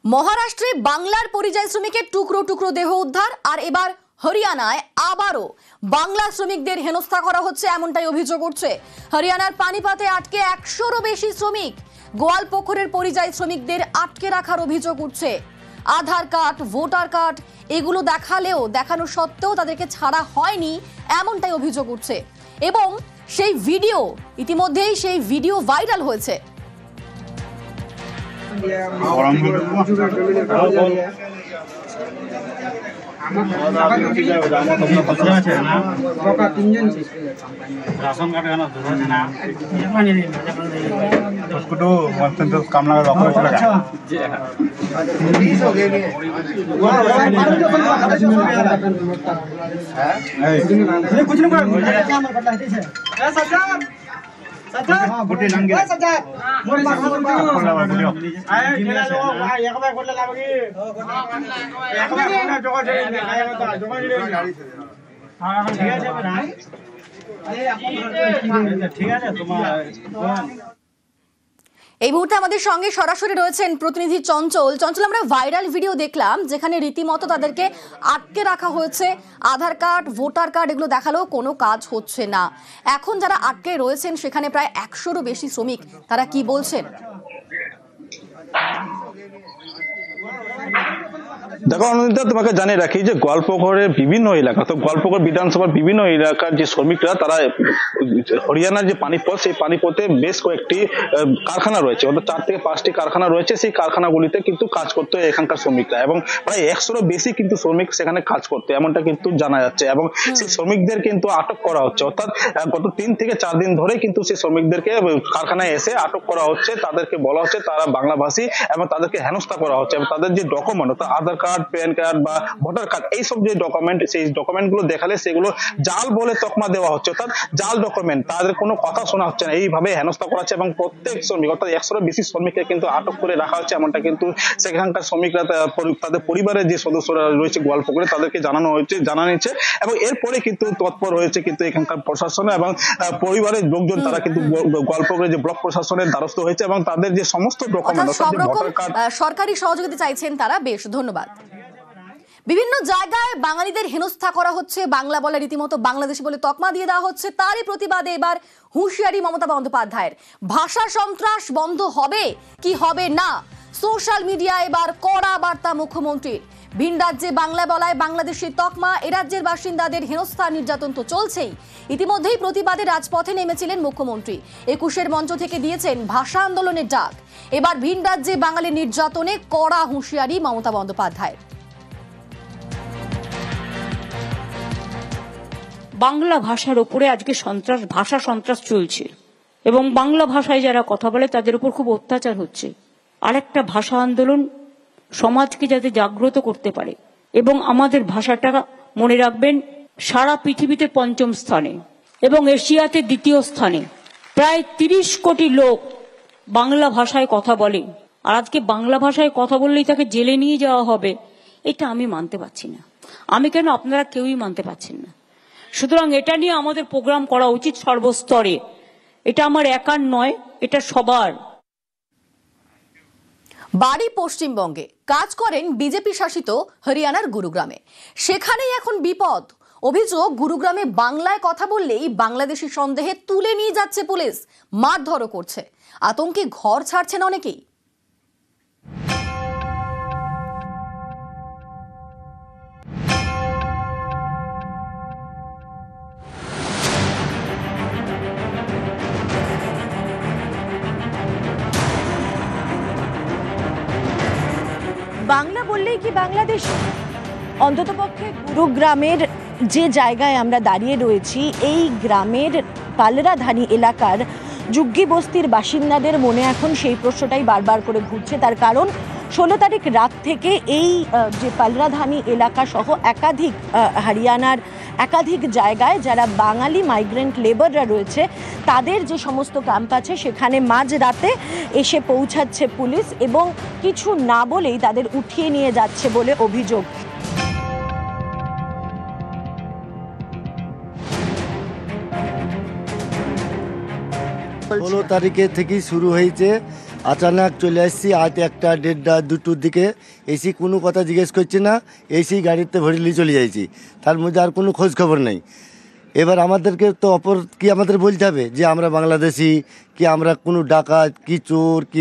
মহারাষ্ট্রে বাংলার পরিযায়ী শ্রমিকের টুকরো টুকরো দেহ উদ্ধার, আর এবার হরিয়ানায় আবারও বাংলা শ্রমিকদের হেনস্থা করা হচ্ছে, এমনটাই অভিযোগ উঠছে। হরিয়ানার পানিপাতে আটকে 100-রও বেশি শ্রমিক। গোয়ালপুকুরের পরিযায়ী শ্রমিকদের আটকে রাখার অভিযোগ উঠছে। আধার কার্ড, ভোটার কার্ড এগুলো দেখানো সত্ত্বেও তাদেরকে ছাড়া হয়নি, এমনটাই অভিযোগ উঠছে। এবং সেই ভিডিও ভাইরাল হয়েছে। এই মুহূর্তে আমাদের সঙ্গে সরাসরি রয়েছেন প্রতিনিধি চঞ্চল। আমরা ভাইরাল ভিডিও দেখলাম যেখানে রীতিমতো তাদেরকে আটকে রাখা হয়েছে। আধার কার্ড, ভোটার কার্ড এগুলো দেখালেও কোনো কাজ হচ্ছে না। এখন যারা আটকে রয়েছেন সেখানে প্রায় 100-রও বেশি শ্রমিক, তারা কি বলছেন? দেখো অনিন্দিতা, তোমাকে জানিয়ে রাখি যে গোয়ালপুকুরের বিভিন্ন এলাকা, তো গোয়ালপুকুর বিধানসভার বিভিন্ন এলাকার যে শ্রমিকরা তারা হরিয়ানার যে পানিপথ, সেই পানিপথে বেশ কয়েকটি কারখানা রয়েছে, অর্থাৎ 4 থেকে 5টি কারখানা রয়েছে। সেই কারখানাগুলিতে কিন্তু কাজ করতে হয় এখানকার শ্রমিকরা, এবং প্রায় 100-রও বেশি কিন্তু শ্রমিক সেখানে কাজ করতে, এমনটা কিন্তু জানা যাচ্ছে। এবং সেই শ্রমিকদের কিন্তু আটক করা হচ্ছে, অর্থাৎ গত 3 থেকে 4 দিন ধরে কিন্তু সেই শ্রমিকদেরকে কারখানায় এসে আটক করা হচ্ছে। তাদেরকে বলা হচ্ছে তারা বাংলাভাষী, এবং তাদেরকে হেনস্থা করা হচ্ছে। এবং তাদের যে ডকুমেন্ট, অর্থাৎ আধার কার্ড, প্যান কার্ড বা ভোটার কার্ড, এইসব যে ডকুমেন্ট, সেই ডকুমেন্ট গুলো দেখালে সেগুলো জাল বলে তকমা দেওয়া হচ্ছে, অর্থাৎ জাল ডকুমেন্ট, তাদের কোনো কথা শোনা হচ্ছে না, এইভাবে হেনস্থা করা হচ্ছে। এবং প্রত্যেক শ্রমিক, অর্থাৎ 100-রও বেশি শ্রমিককে কিন্তু আটক করে রাখা হচ্ছে, এমনটা কিন্তু সেখানকার শ্রমিকরা তাদের পরিবারের যে সদস্যরা রয়েছে গোয়ালপুকুরে তাদেরকে জানানো হয়েছে। এবং এরপরে কিন্তু তৎপর হয়েছে কিন্তু এখানকার প্রশাসন এবং পরিবারের লোকজন, তারা কিন্তু গোয়ালপুকুরের যে ব্লক প্রশাসনের দ্বারস্থ হয়েছে, এবং তাদের যে সমস্ত ডকুমেন্ট, সব রকম সরকারি সহযোগিতা চাইছেন তারা। বেশ, ধন্যবাদ। বিভিন্ন জায়গায় বাঙালিদের হেনস্থা করা হচ্ছে, বাংলা বলে রীতিমতো বাংলাদেশি বলে তকমা দিয়ে দেওয়া হচ্ছে। তারই প্রতিবাদে এবার হুঁশিয়ারি মমতা বন্দ্যোপাধ্যায়ের। ভাষা সন্ত্রাস বন্ধ হবে কি হবে না, সোশ্যাল মিডিয়ায় এবার কড়া বার্তা মুখ্যমন্ত্রীর। ভিন রাজ্যে বাংলা বলায় বাংলাদেশি তকমা, এ রাজ্যের বাসিন্দাদের হেনস্থা নির্যাতন তো চলছেই। ইতিমধ্যেই প্রতিবাদে রাজপথে নেমেছিলেন মুখ্যমন্ত্রী। 21-এর মঞ্চ থেকে দিয়েছেন ভাষা আন্দোলনের ডাক। এবার ভিন রাজ্যে বাঙালি নির্যাতনে কড়া হুঁশিয়ারি মমতা বন্দ্যোপাধ্যায়ের। বাংলা ভাষার উপরে আজকে ভাষা সন্ত্রাস চলছে, এবং বাংলা ভাষায় যারা কথা বলে তাদের উপর খুব অত্যাচার হচ্ছে। আরেকটা ভাষা আন্দোলন সমাজকে যাতে জাগ্রত করতে পারে, এবং আমাদের ভাষাটা মনে রাখবেন সারা পৃথিবীতে 5ম স্থানে এবং এশিয়াতে 2য় স্থানে। প্রায় 30 কোটি লোক বাংলা ভাষায় কথা বলে, আর আজকে বাংলা ভাষায় কথা বললেই তাকে জেলে নিয়ে যাওয়া হবে, এটা আমি মানতে পারছি না। আমি কেন, আপনারা কেউই মানতে পারছেন না। সুতরাং এটা নিয়ে আমাদের প্রোগ্রাম করা উচিত সর্বস্তরে। এটা আমার একার নয়, এটা সবার। বাড়ি পশ্চিমবঙ্গে, কাজ করেন বিজেপি শাসিত হরিয়ানার গুরুগ্রামে। সেখানেই এখন বিপদ। অভিযোগ, গুরুগ্রামে বাংলায় কথা বললেই বাংলাদেশি সন্দেহে তুলে নিয়ে যাচ্ছে পুলিশ, মারধরও করছে। আতঙ্কে ঘর ছাড়ছেন অনেকেই। 'বাংলা বললেই কি বাংলাদেশ'? অন্ততপক্ষে গুরুগ্রামের যে জায়গায় আমরা দাঁড়িয়ে রয়েছি, এই গ্রামের পালরাধানী এলাকার ঝুগ্গি বস্তির বাসিন্দাদের মনে এখন সেই প্রশ্নটাই বারবার করে ঘুরছে। তার কারণ 16 তারিখ রাত থেকে এই যে পালরাধানী এলাকা সহ একাধিক হরিয়ানার একাধিক জায়গায় যারা বাঙালি মাইগ্রেন্ট লেবাররা রয়েছে, তাদের যে সমস্ত ক্যাম্প আছে সেখানে মাঝরাতে এসে পৌঁছাচ্ছে পুলিশ এবং কিছু না বলেই তাদের উঠিয়ে নিয়ে যাচ্ছে বলে অভিযোগ। 16 তারিখে থেকেই শুরু হয়েছে। আচানক চলে আসছি আজ 1টা 1:30 2টোর দিকে এসি কোনো কথা জিজ্ঞেস করছে না, এসি গাড়িতে ভরে নিয়ে চলে যাইছি, তার মধ্যে আর কোনো খোঁজ খবর নেই। এবার আমাদেরকে তো অপর কি আমাদের বলতে হবে যে আমরা বাংলাদেশি, কি আমরা কোনো ডাকাত, কি চোর, কি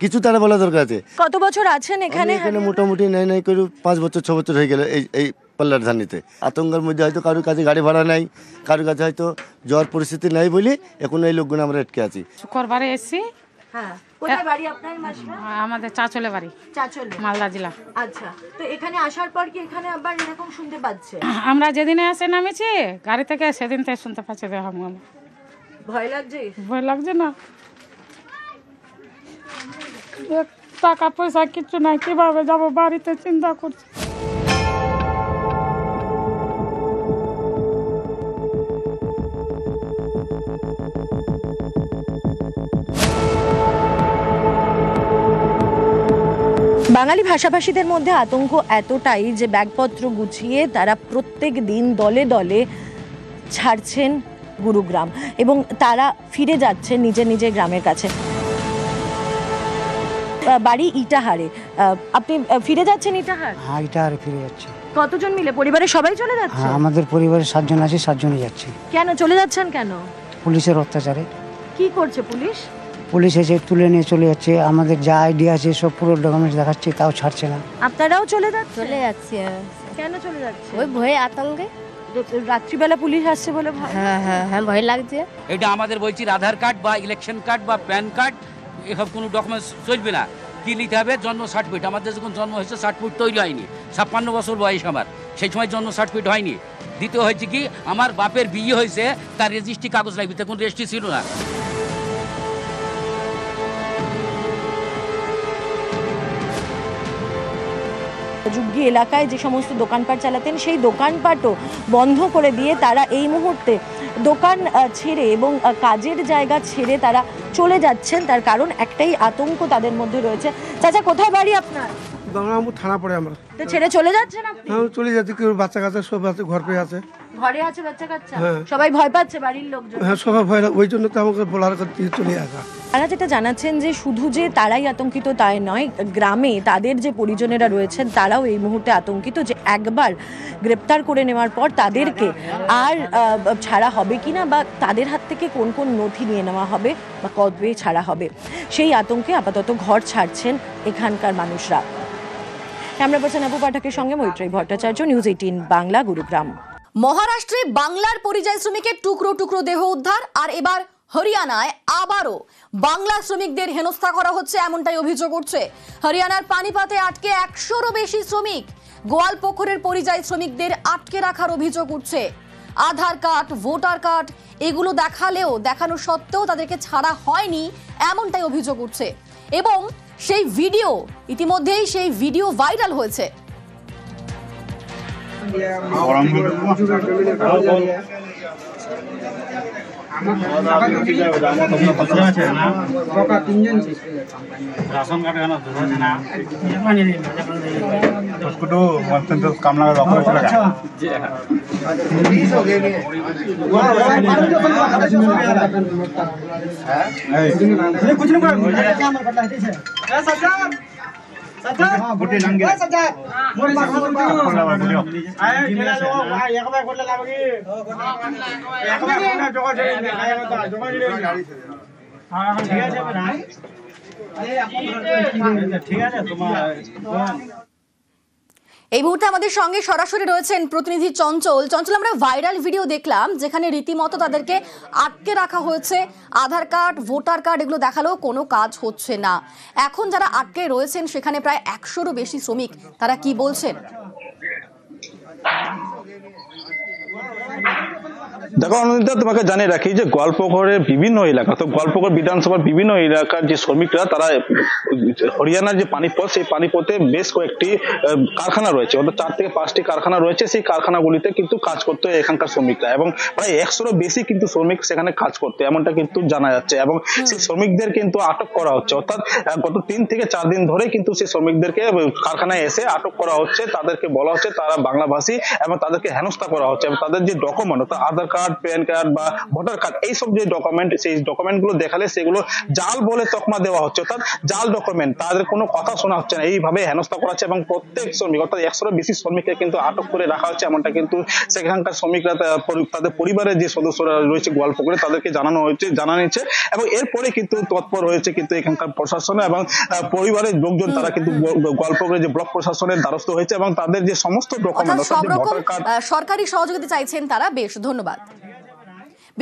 কিছু তারা বলা দরকার আছে। কত বছর আছেন এখানে? এখানে মোটামুটি নাই করে 5 বছর 6 বছর হয়ে গেল এই পাল্লার ধানিতে। আতঙ্কের মধ্যে হয়তো কারোর কাছে গাড়ি ভাড়া নাই, কারোর কাছে হয়তো জ্বর পরিস্থিতি নাই বলে এখন এই লোকগুলো আমরা আটকে আছি। শুক্রবারে এসছি। হ্যাঁ, কোথায় বাড়ি আপনার মাসিমা? আমাদের চাচলে বাড়ি, চাচলে, মালদা জেলা। আচ্ছা, তো এখানে আসার পর কি এখানে আবার এরকম শুনতে পাচ্ছে? আমরা যেদিনে এসে নামেছি গাড়ি থেকে সেদিন থেকে শুনতে পাচ্ছি ভয় লাগছে? ভয় লাগছে না, টাকা পয়সা কিছু নাই, কিভাবে যাব বাড়িতে চিন্তা করছি। বাঙালি ভাষাভাষীদের মধ্যে আতঙ্ক এতটাই যে ব্যাগপত্র গুছিয়ে তারা প্রত্যেক দিন দলে দলে ছাড়ছেন গুরুগ্রাম এবং তারা ফিরে যাচ্ছেন নিজের নিজের গ্রামের কাছে। বাড়ি ইটাহারে, আপনি ফিরে যাচ্ছেন ইটাহার? হ্যাঁ, ইটাহারে ফিরে যাচ্ছি। কতজন মিলে? পরিবারের সবাই চলে যাচ্ছে? হ্যাঁ, আমাদের পরিবারের 7 জন আছে, 7 জনই যাচ্ছি। কেন চলে যাচ্ছেন? কেন? পুলিশের অত্যাচারে। কি করছে পুলিশ? পুলিশ এসে তুলে নিয়ে চলে যাচ্ছে, আমাদের যা আইডিয়া আছে সব পুরো ডকুমেন্টস দেখাচ্ছে, তাও ছাড়ছে না। আপনারাও চলে যাচ্ছেন? চলে যাচ্ছি। কেন চলে যাচ্ছে? ওই ভয়ে আতঙ্কে। রাত্রিবেলা পুলিশ আসছে বলে ভয়? হ্যাঁ হ্যাঁ হ্যাঁ, ভয় লাগছে। এটা আমাদের বলছি আধার কার্ড বা ইলেকশন কার্ড বা প্যান কার্ড এসব কোনো ডকুমেন্টস চলবে না। কি নিতে হবে? জন্ম সার্টিফিকেট। আমাদের যখন জন্ম হয়েছে সার্টিফিকেট তৈরি হয়নি, 56 বছর বয়স আমার, সেই সময় জন্ম সার্টিফিকেট হয়নি। দ্বিতীয় হয়েছে কি, আমার বাপের বিয়ে হয়েছে, তার রেজিস্ট্রি কাগজ লাগবে, তখন রেজিস্ট্রি ছিল না। যুগ্গি এলাকায় যে সমস্ত দোকানপাট চালাতেন সেই দোকানপাটও বন্ধ করে দিয়ে তারা এই মুহূর্তে দোকান ছেড়ে এবং কাজের জায়গা ছেড়ে তারা চলে যাচ্ছেন। তার কারণ একটাই, আতঙ্ক তাদের মধ্যে রয়েছে। চাচা, কোথায় বাড়ি আপনার? গঙ্গারামপুর থানা পড়ে আমরা। তো ছেড়ে চলে যাচ্ছেন আপনি? হ্যাঁ, চলে যাচ্ছি। কেউ বাচ্চা কাচ্চা সব আছে, ঘর পেয়ে আছে, ঘরে আছে বাচ্চা কাচ্চা? হ্যাঁ। সবাই ভয় পাচ্ছে বাড়ির লোকজন? হ্যাঁ, সবাই ভয়, ওই জন্য তো আমাকে বলার কথা চলে আসা। তারা যেটা জানাচ্ছেন যে শুধু যে তারাই আতঙ্কিত তাই নয়, গ্রামে তাদের যে পরিজনেরা রয়েছেন তারাও এই মুহূর্তে আতঙ্কিত যে একবার গ্রেপ্তার করে নেওয়ার পর তাদেরকে আর ছাড়া হবে কিনা, বা তাদের হাত থেকে কোন কোন নথি নিয়ে নেওয়া হবে বা কবে ছাড়া হবে, সেই আতঙ্কে আপাতত ঘর ছাড়ছেন এখানকার মানুষরা। ক্যামেরা পার্সন আবু পাঠকের সঙ্গে মৈত্রী ভট্টাচার্য, নিউজ 18 বাংলা, গুরুগ্রাম। মহারাষ্ট্রে বাংলার পরিযায়ী শ্রমিকের টুকরো টুকরো দেহ উদ্ধার, আর এবার হরিয়ানায় আবারও বাংলা শ্রমিকদের হেনস্থা করা হচ্ছে, এমনটাই অভিযোগ উঠছে। হরিয়ানার পানিপাতে আটকে 100-রও বেশি শ্রমিক। গোয়ালপুকুরের পরিযায়ী শ্রমিকদের আটকে রাখার অভিযোগ উঠছে। আধার কার্ড, ভোটার কার্ড এগুলো দেখানো সত্ত্বেও তাদেরকে ছাড়া হয়নি, এমনটাই অভিযোগ উঠছে। এবং সেই ভিডিও ইতিমধ্যেই ভাইরাল হয়েছে। রাশন কার্ড কামলা এই মুহূর্তে আমাদের সঙ্গে সরাসরি রয়েছেন প্রতিনিধি চঞ্চল। আমরা ভাইরাল ভিডিও দেখলাম যেখানে রীতিমতো তাদেরকে আটকে রাখা হয়েছে। আধার কার্ড, ভোটার কার্ড এগুলো দেখালেও কোনো কাজ হচ্ছে না। এখন যারা আটকে রয়েছেন সেখানে প্রায় 100-রও বেশি শ্রমিক, তারা কি বলছেন? দেখো অনুদিতা, তোমাকে জানিয়ে রাখি যে গোয়ালপুকুরের বিভিন্ন এলাকা, তো গোয়ালপুকুর বিধানসভার বিভিন্ন এলাকার যে শ্রমিকরা তারা হরিয়ানার যে পানিপথ, সেই পানিপথে বেশ কয়েকটি কারখানা রয়েছে, অর্থাৎ 4 থেকে 5টি কারখানা রয়েছে। সেই কারখানাগুলিতে কিন্তু কাজ করতে হয় এখানকার শ্রমিকরা, এবং প্রায় 100-রও বেশি কিন্তু শ্রমিক সেখানে কাজ করতে, এমনটা কিন্তু জানা যাচ্ছে। এবং সেই শ্রমিকদের কিন্তু আটক করা হচ্ছে, অর্থাৎ গত 3 থেকে 4 দিন ধরে কিন্তু সেই শ্রমিকদেরকে কারখানায় এসে আটক করা হচ্ছে। তাদেরকে বলা হচ্ছে তারা বাংলাভাষী এবং তাদেরকে হেনস্থা করা হচ্ছে এবং তাদের যে ডকুমেন্ট অর্থাৎ আধার কার্ড, প্যান কার্ড বা ভোটার কার্ড এইসব যে ডকুমেন্ট, সেই ডকুমেন্ট গুলো দেখালে সেগুলো জাল বলে তকমা দেওয়া হচ্ছে, অর্থাৎ জাল ডকুমেন্ট, তাদের কোনো কথা শোনা হচ্ছে না, এইভাবে হেনস্থা করা হচ্ছে। এবং প্রত্যেক শ্রমিক অর্থাৎ 100-এর বেশি শ্রমিককে কিন্তু আটক করে রাখা হচ্ছে, এমনটা কিন্তু সেখানকার শ্রমিকরা তাদের পরিবারের যে সদস্যরা রয়েছে গোয়ালপুকুরে তাদেরকে জানানো হয়েছে। এবং এরপরে কিন্তু তৎপর হয়েছে কিন্তু এখানকার প্রশাসন এবং পরিবারের লোকজন, তারা কিন্তু গোয়ালপুকুরে যে ব্লক প্রশাসনের দ্বারস্থ হয়েছে এবং তাদের যে সমস্ত ডকুমেন্ট সব রকম সরকারি সহযোগিতা চাইছেন তারা। বেশ, ধন্যবাদ।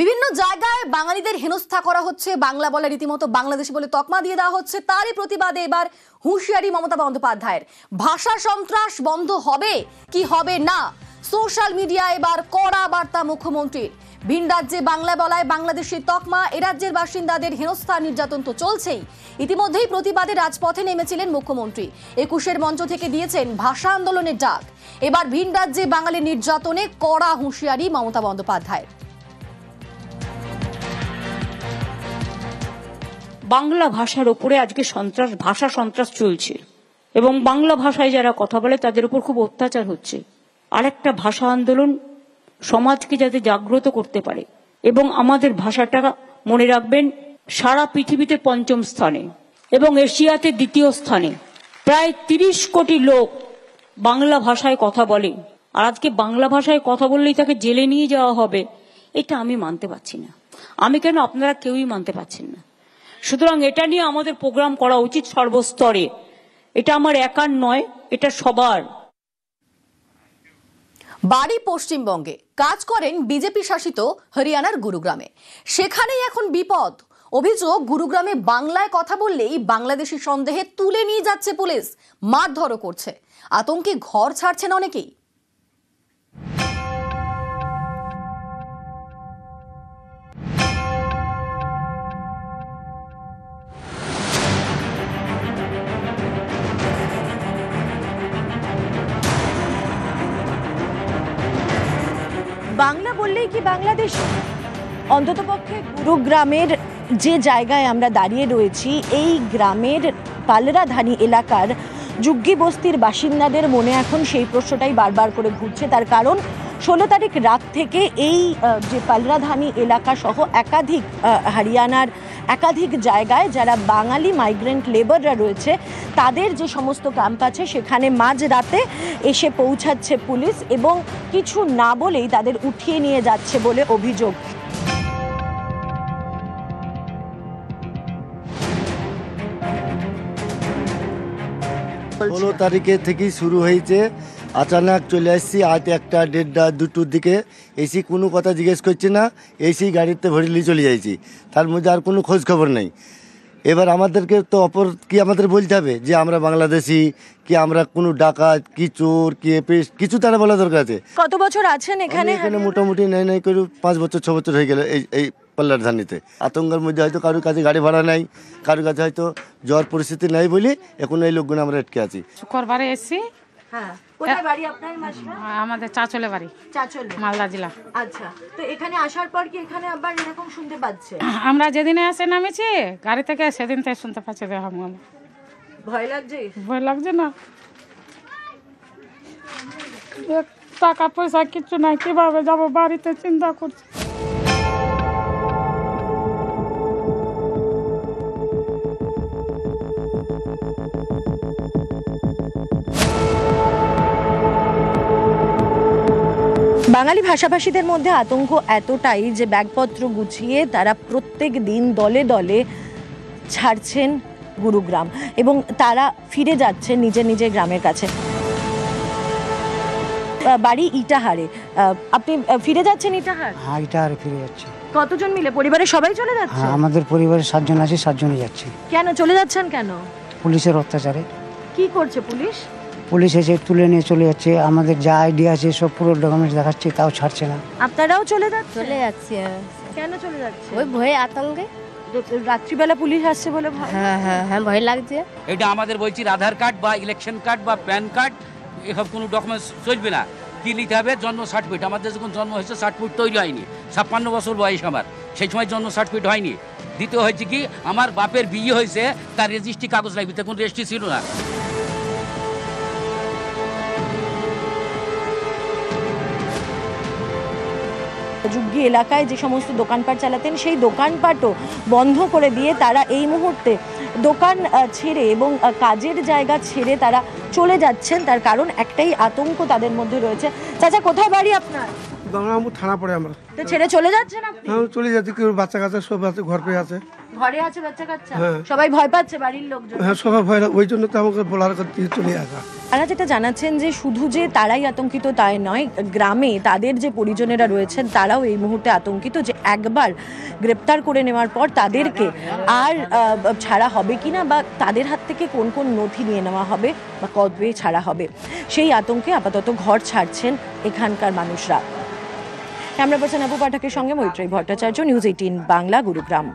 বিভিন্ন জায়গায় বাঙালিদের হেনস্থা করা হচ্ছে, বাংলা বলে রীতিমতো বাংলাদেশি বলে তকমা দিয়ে দেওয়া হচ্ছে, তারই প্রতিবাদে এবার হুঁশিয়ারি মমতা বন্দ্যোপাধ্যায়ের। ভাষা সন্ত্রাস বন্ধ হবে কি হবে না, সোশ্যাল মিডিয়ায় এবার কড়া বার্তা মুখ্যমন্ত্রীর। ভিন রাজ্যে বাংলা বলায় বাংলাদেশি তকমা, এ রাজ্যের বাসিন্দাদের হেনস্থা নির্যাতন তো চলছেই। ইতিমধ্যেই প্রতিবাদে রাজপথে নেমেছিলেন মুখ্যমন্ত্রী। 21-এর মঞ্চ থেকে দিয়েছেন ভাষা আন্দোলনের ডাক। এবার ভিন রাজ্যে বাঙালি নির্যাতনে কড়া হুঁশিয়ারি মমতা বন্দ্যোপাধ্যায়ের। বাংলা ভাষার উপরে আজকে ভাষা সন্ত্রাস চলছে এবং বাংলা ভাষায় যারা কথা বলে তাদের উপর খুব অত্যাচার হচ্ছে। আরেকটা ভাষা আন্দোলন সমাজকে যাতে জাগ্রত করতে পারে এবং আমাদের ভাষাটা মনে রাখবেন সারা পৃথিবীতে 5ম স্থানে এবং এশিয়াতে 2য় স্থানে। প্রায় 30 কোটি লোক বাংলা ভাষায় কথা বলে, আর আজকে বাংলা ভাষায় কথা বললেই তাকে জেলে নিয়ে যাওয়া হবে, এটা আমি মানতে পারছি না। আমি কেন, আপনারা কেউই মানতে পারছেন না। সুতরাং এটা নিয়ে আমাদের প্রোগ্রাম করা উচিত সর্বস্তরে। এটা আমার একার নয়, এটা সবার। বাড়ি পশ্চিমবঙ্গে, কাজ করেন বিজেপি শাসিত হরিয়ানার গুরুগ্রামে। সেখানেই এখন বিপদ। অভিযোগ, গুরুগ্রামে বাংলায় কথা বললেই বাংলাদেশি সন্দেহে তুলে নিয়ে যাচ্ছে পুলিশ, মারধরও করছে। আতঙ্কে ঘর ছাড়ছেন অনেকেই। বাংলা বললেই কি বাংলাদেশ? অন্ততপক্ষে গুরুগ্রামের যে জায়গায় আমরা দাঁড়িয়ে রয়েছি, এই গ্রামের পালরাধানি এলাকার জুগ্গি বস্তির বাসিন্দাদের মনে এখন সেই প্রশ্নটাই বারবার করে ঘুরছে। তার কারণ 16 তারিখ রাত থেকে এই যে পালরাধানি এলাকা সহ একাধিক হরিয়ানার একাধিক জায়গায় যারা বাঙালি মাইগ্রেন্ট লেবাররা রয়েছে, তাদের যে সমস্ত ক্যাম্প আছে সেখানে মাঝরাতে এসে পৌঁছাচ্ছে পুলিশ এবং কিছু না বলেই তাদের উঠিয়ে নিয়ে যাচ্ছে বলে অভিযোগ। ষোলো তারিখে থেকেই শুরু হয়েছে, আচানক চলে আসছি আজ 1টা 1:30 2টোর দিকে। এসি কোনো কথা জিজ্ঞেস করছে না, এসি গাড়িতে ভরে নিয়ে চলে যাইছি, তার মধ্যে আর কোনো খোঁজ খবর নেই। এবার আমাদেরকে তো অপর কি আমাদের বলতে হবে যে আমরা বাংলাদেশি, কি আমরা কোনো ডাকাত, কি চোর, কি কিছু তারা বলা দরকার আছে। কত বছর আছেন এখানে? এখানে মোটামুটি নাই করে 5 বছর 6 বছর হয়ে গেল এই পাল্লারধানিতে। আতঙ্কের মধ্যে হয়তো কারোর কাছে গাড়ি ভাড়া নাই, কারোর কাছে হয়তো জ্বর পরিস্থিতি নাই বলে এখন এই লোকগুলো আমরা আটকে আছি। শুক্রবারে এসছি। হ্যাঁ, কোথায় বাড়ি আপনার? মাসিমা? আমাদের চাচলে বাড়ি, চাচলে, মালদা জেলা। আচ্ছা, তো এখানে আসার পর কি এখানে আবার এরকম শুনতে পাচ্ছে? আমরা যেদিনে এসে নামেছি গাড়ি থেকে, সেদিন থেকে শুনতে পাচ্ছি। ভয় লাগছে? ভয় লাগছে না, টাকা পয়সা কিছু নাই, কিভাবে যাব বাড়িতে চিন্তা করছি। বাঙালি ভাষাভাষীদের মধ্যে আতঙ্ক এতটাই যে ব্যাগপত্র গুছিয়ে তারা প্রত্যেক দিন দলে দলে ছাড়ছেন গুরুগ্রাম এবং তারা ফিরে যাচ্ছেন নিজের নিজের গ্রামের কাছে। বাড়ি ইটাহারে, আপনি ফিরে যাচ্ছেন ইটাহার? হ্যাঁ, ইটাহারে ফিরে যাচ্ছি। কতজন মিলে? পরিবারের সবাই চলে যাচ্ছে? হ্যাঁ, আমাদের পরিবারের 7 জন আছে, 7 জনই যাচ্ছি। কেন চলে যাচ্ছেন? কেন? পুলিশের অত্যাচারে। কি করছে পুলিশ? পুলিশ এসে তুলে নিয়ে চলে যাচ্ছে, আমাদের যা আইডি আছে সব পুরো ডকুমেন্টস দেখাচ্ছে, তাও ছাড়ছে না। আপনারাও চলে যাচ্ছেন? চলে যাচ্ছি। কেন চলে যাচ্ছে? ওই ভয়ে, আতঙ্কে। রাত্রিবেলা পুলিশ আসছে বলে ভয়? হ্যাঁ হ্যাঁ হ্যাঁ, ভয় লাগছে। এটা আমাদের বলছি আধার কার্ড বা ইলেকশন কার্ড বা প্যান কার্ড, এসব কোনো ডকুমেন্টস চলবে না। কি নিতে হবে? জন্ম সার্টিফিকেট। আমাদের যখন জন্ম হয়েছে সার্টিফিকেট তৈরি হয়নি, 56 বছর বয়স আমার, সেই সময় জন্ম সার্টিফিকেট হয়নি। দ্বিতীয় হয়েছে কি, আমার বাপের বিয়ে হয়েছে, তার রেজিস্ট্রি কাগজ লাগবে, তখন রেজিস্ট্রি ছিল না। ঝুগ্গি এলাকায় যে সমস্ত দোকানপাট চালাতেন সেই দোকানপাটও বন্ধ করে দিয়ে তারা এই মুহূর্তে দোকান ছেড়ে এবং কাজের জায়গা ছেড়ে তারা চলে যাচ্ছেন। তার কারণ একটাই আতঙ্ক তাদের মধ্যে রয়েছে। চাচা, কোথায় বাড়ি আপনার? গঙ্গারামপুর থানা পড়ে আমরা। তো ছেড়ে চলে যাচ্ছেন আপনি? আমি চলে যাচ্ছি, কেউ বাচ্চা কাচ্চা সব আছে, ঘর পেয়ে আছে। ঘরে আছে বাচ্চা কাচ্চা? হ্যাঁ। সবাই ভয় পাচ্ছে বাড়ির লোকজন? হ্যাঁ, সবাই ভয়, ওই জন্য তো আমাকে বলার কথা চলে আসা। তারা যেটা জানাচ্ছেন যে শুধু যে তারাই আতঙ্কিত তাই নয়, গ্রামে তাদের যে পরিজনেরা রয়েছেন তারাও এই মুহূর্তে আতঙ্কিত যে একবার গ্রেপ্তার করে নেওয়ার পর তাদেরকে আর ছাড়া হবে কিনা, বা তাদের হাত থেকে কোন কোন নথি নিয়ে নেওয়া হবে বা কবে ছাড়া হবে, সেই আতঙ্কে আপাতত ঘর ছাড়ছেন এখানকার মানুষরা। ক্যামেরা পার্সন আবু পাঠকের সঙ্গে মৈত্রী ভট্টাচার্য, নিউজ 18 বাংলা, গুরুগ্রাম।